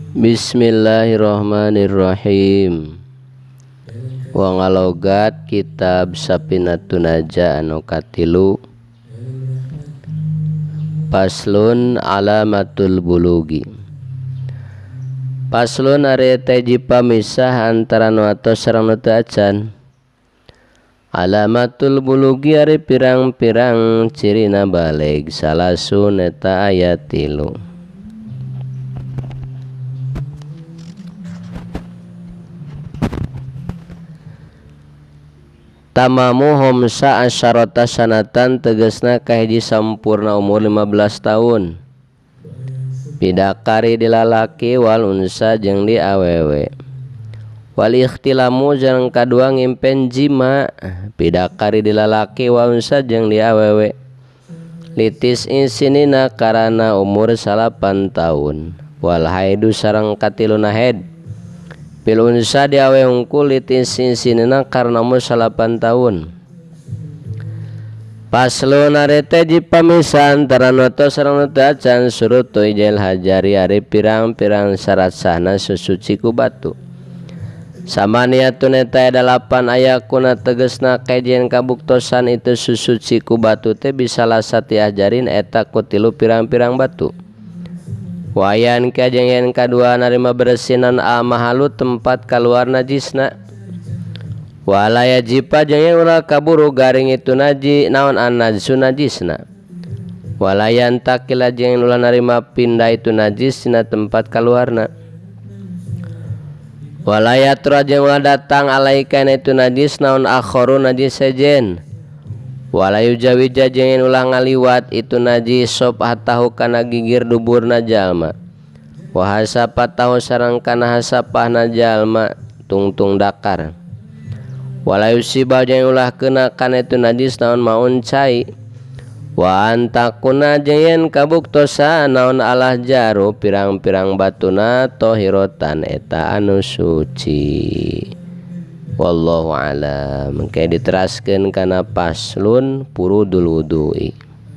Bismillahirrahmanirrahim. Wa ngalogat kitab Safinatun Najah anu katilu. Paslun alamatul bulugi. Paslun ari teh pamisah antara nu atos sareng nu teu acan. Alamatul bulugi ari pirang-pirang cirina baleg. Salasun eta aya 3. Tamamu homsa asyarata sanatan tegesna kahiji sampurna umur 15 tahun. Bidakari di lalaki wal unsa jeung di awewe. Wal ikhtilamu jeung kadua ngimpen jima. Bidakari di lalaki wal unsa jeung di awewe. Litis insinina karana umur 8 tahun. Wal haidu sareng katiluna haid. Bil unsa di awe hungkul litis insinina karena umur 8 tahun. Paslun ari teh pamisah antara nu tos sareng nu teu acan surutu ijal hajari ari pirang-pirang syarat sahna susuci ku batu. Samaniatun eta 8 ayakuna tegesna kajian kabuktosan itu susuci ku batu teh bisa lasati ajarin eta ku 3 pirang-pirang batu. Wayan kajeng yang kadua narima beresinan mahalu tempat keluar najisna. Walaya jipa jeung yang ulah kaburu garing itu naon an najsu najisna. Walayan takila jeung ulah narima pindah itu najis dina tempat keluarna. Walaya tura jeung ulah datang alaikan itu najis naon akharu najis sejen. Walayu jawija jeung ulah ngaliwat itu najis sop hatahu kana gigir duburna jalma. Wa hasapa tahu sareng kana hasapahna jalma tungtung dakar. Walayu siba jeung ulah kena kana itu najis naon maun cai. Wa antakuna jeung kabuktosan naon alah jaru pirang-pirang batuna tahirotan eta anu suci. Wallahu a'lam. Mengke diteraskeun kana paslun furudul wudu'i.